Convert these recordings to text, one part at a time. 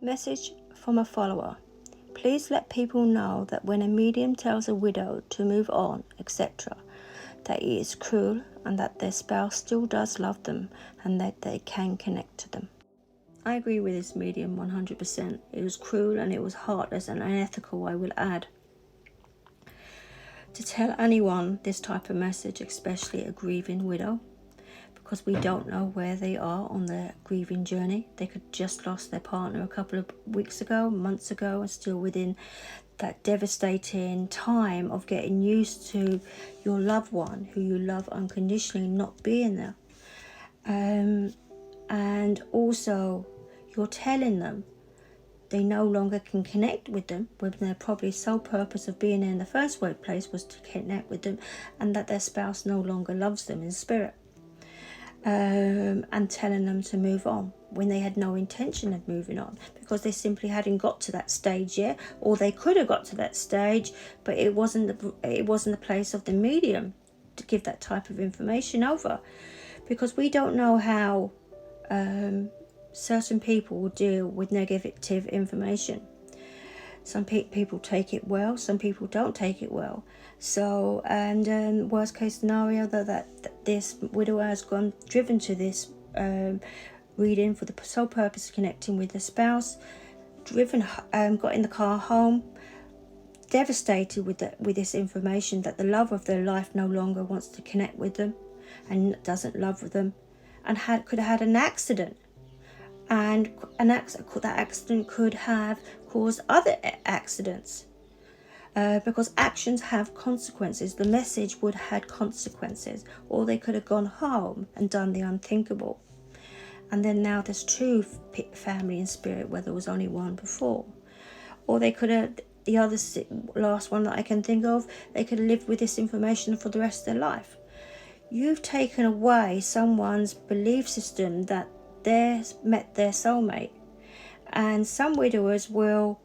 Message from a follower. Please let people know that when a medium tells a widow to move on, etc., that it is cruel and that their spouse still does love them and that they can connect to them. I agree with this medium 100%. It was cruel and it was heartless and unethical, I will add, to tell anyone this type of message, especially a grieving widow, because we don't know where they are on their grieving journey. They could just lost their partner a couple of weeks ago, months ago, and still within that devastating time of getting used to your loved one who you love unconditionally not being there. And also you're telling them they no longer can connect with them when their probably sole purpose of being there in the first place was to connect with them, and that their spouse no longer loves them in spirit. And telling them to move on when they had no intention of moving on, because they simply hadn't got to that stage yet, or they could have got to that stage, but it wasn't the place of the medium to give that type of information over, because we don't know how certain people will deal with negative information. Some people take it well, some people don't take it well. So, and worst case scenario, that this widower has driven to this reading for the sole purpose of connecting with the spouse, got in the car home, devastated with this information that the love of their life no longer wants to connect with them and doesn't love them, and could have had an accident. And that accident could have caused other accidents, because actions have consequences. The message would have had consequences, or they could have gone home and done the unthinkable. And then now there's two family in spirit where there was only one before. Or they could have, the other last one that I can think of, they could have lived with this information for the rest of their life. You've taken away someone's belief system that they met their soulmate. And some widowers will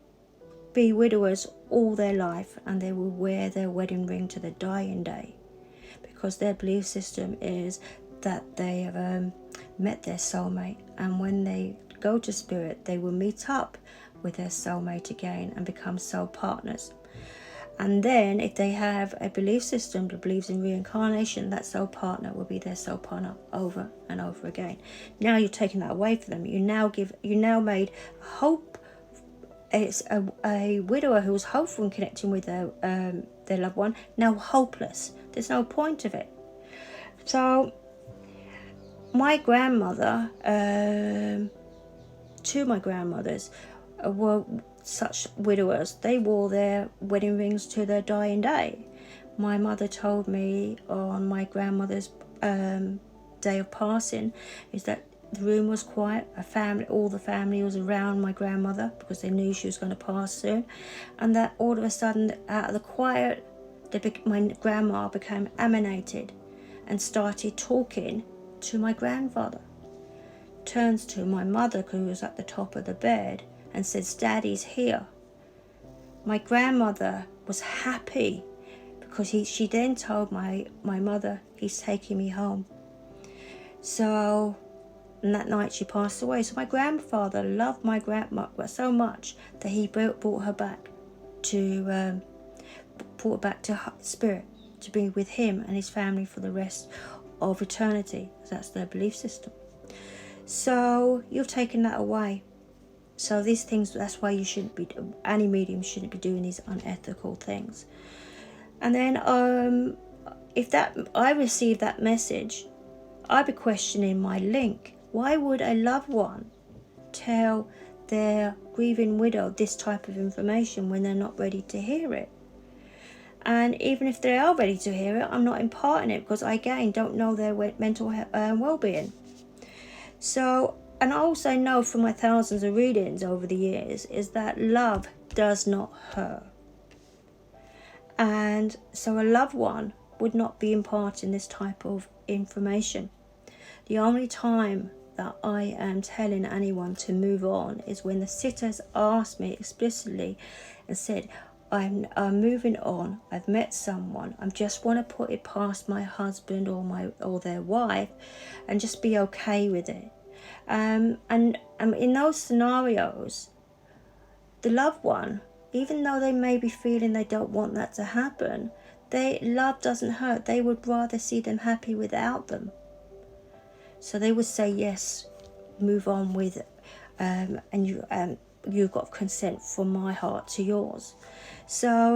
be widowers all their life, and they will wear their wedding ring to their dying day, because their belief system is that they have met their soulmate, and when they go to spirit they will meet up with their soulmate again and become soul partners. And then if they have a belief system that believes in reincarnation, that soul partner will be their soul partner over and over again. Now you're taking that away from them. You now made hope. It's a widower who was hopeful in connecting with their loved one, now hopeless. There's no point of it. So my grandmother, two of my grandmothers were such widowers. They wore their wedding rings to their dying day. My mother told me on my grandmother's day of passing is that the room was quiet. All the family was around my grandmother because they knew she was going to pass soon, and that all of a sudden, out of the quiet, my grandma became animated and started talking to my grandfather. Turns to my mother, who was at the top of the bed, and says, "Daddy's here." My grandmother was happy because she then told my mother, "He's taking me home." So, and that night she passed away. So my grandfather loved my grandma so much that he brought her back to spirit, to be with him and his family for the rest of eternity. That's their belief system. So you've taken that away. So these things, that's why any medium shouldn't be doing these unethical things. And then if I received that message, I'd be questioning my link. Why would a loved one tell their grieving widow this type of information when they're not ready to hear it? And even if they are ready to hear it, I'm not imparting it because I, again, don't know their mental well-being. So, and I also know from my thousands of readings over the years is that love does not hurt. And so a loved one would not be imparting this type of information. The only time that I am telling anyone to move on is when the sitters asked me explicitly and said, I'm moving on, I've met someone, I just want to put it past my husband or their wife and just be okay with it. And in those scenarios, the loved one, even though they may be feeling they don't want that to happen, love doesn't hurt. They would rather see them happy without them. So they would say yes, move on with it, and you've got consent from my heart to yours. So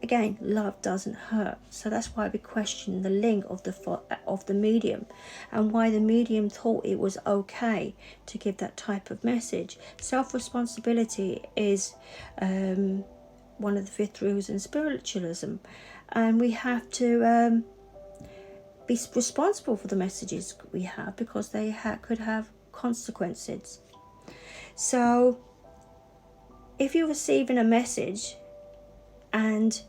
again, love doesn't hurt. So that's why we question the link of the medium, and why the medium thought it was okay to give that type of message. Self-responsibility is one of the 5th rules in spiritualism, and we have to be responsible for the messages we have, because they could have consequences. So if you're receiving a message and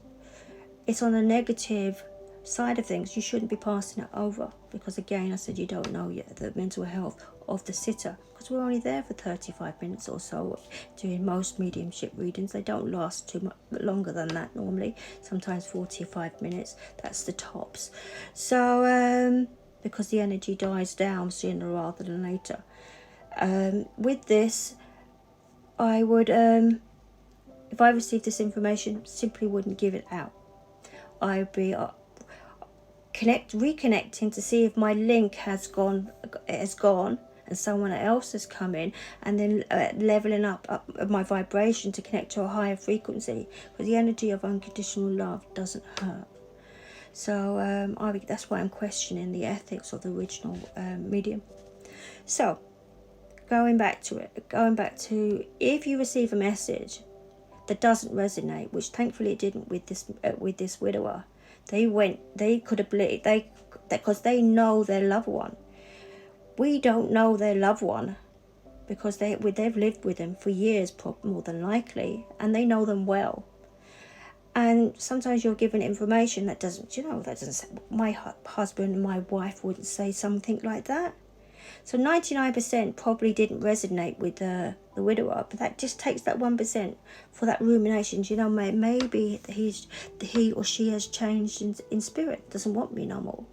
it's on a negative side of things, you shouldn't be passing it over, because again, I said, you don't know yet the mental health of the sitter, because we're only there for 35 minutes or so doing most mediumship readings. They don't last too much longer than that normally, sometimes 45 minutes, that's the tops. So because the energy dies down sooner rather than later. With this, I would if I received this information, simply wouldn't give it out. I'd be reconnecting to see if my link has gone, and someone else has come in, and then leveling up my vibration to connect to a higher frequency, because the energy of unconditional love doesn't hurt. So that's why I'm questioning the ethics of the original medium. So going back to if you receive a message that doesn't resonate, which thankfully it didn't with this widower, they could have believed, because they know their loved one. We don't know their loved one, because they've lived with them for years, more than likely, and they know them well. And sometimes you're given information that doesn't, my husband and my wife wouldn't say something like that. So 99% probably didn't resonate with the widower, but that just takes that 1% for that rumination. Maybe he or she has changed in spirit, doesn't want me no more.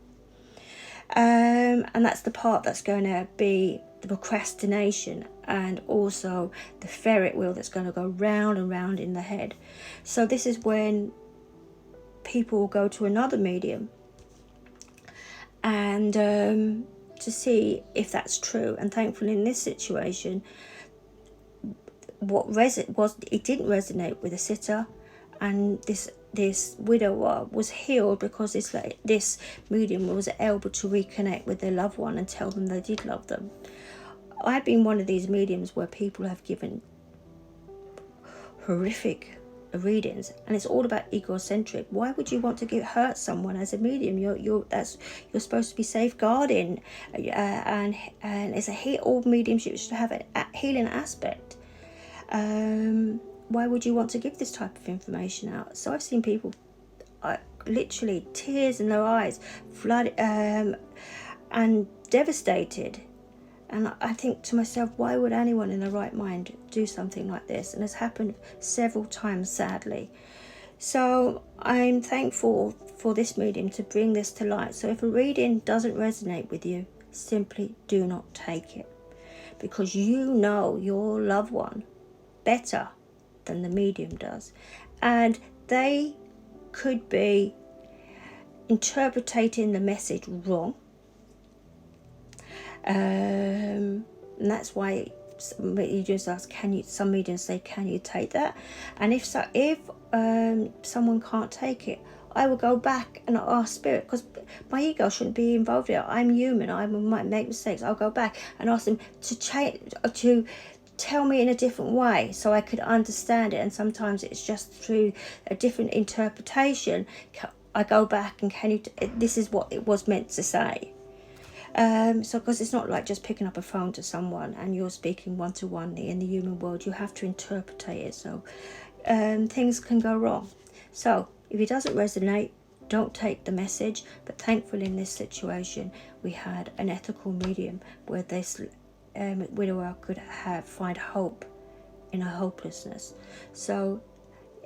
And that's the part that's going to be the procrastination, and also the ferret wheel that's going to go round and round in the head. So this is when people will go to another medium and to see if that's true. And thankfully in this situation, it didn't resonate with the sitter, and this widower was healed because this medium was able to reconnect with their loved one and tell them they did love them. I've been one of these mediums where people have given horrific readings, and it's all about egocentric. Why would you want to hurt someone as a medium? You're supposed to be safeguarding, and it's all mediumship should have a healing aspect. Why would you want to give this type of information out? So I've seen people literally tears in their eyes, flooded and devastated. And I think to myself, why would anyone in their right mind do something like this? And it's happened several times, sadly. So I'm thankful for this medium to bring this to light. So if a reading doesn't resonate with you, simply do not take it, because you know your loved one better than the medium does, and they could be interpreting the message wrong. And that's why some mediums ask, some mediums say, can you take that? And if someone can't take it, I will go back and ask spirit, because my ego shouldn't be involved here. I'm human, I might make mistakes. I'll go back and ask them to tell me in a different way so I could understand it. And sometimes it's just through a different interpretation. I go back and this is what it was meant to say. So because it's not like just picking up a phone to someone and you're speaking one-to-one in the human world. You have to interpret it, so things can go wrong. So if it doesn't resonate, don't take the message. But thankfully in this situation we had an ethical medium where this widower could find hope in her hopelessness. So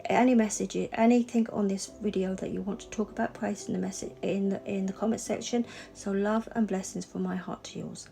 any message, anything on this video that you want to talk about, place in the message in the comment section. So love and blessings from my heart to yours.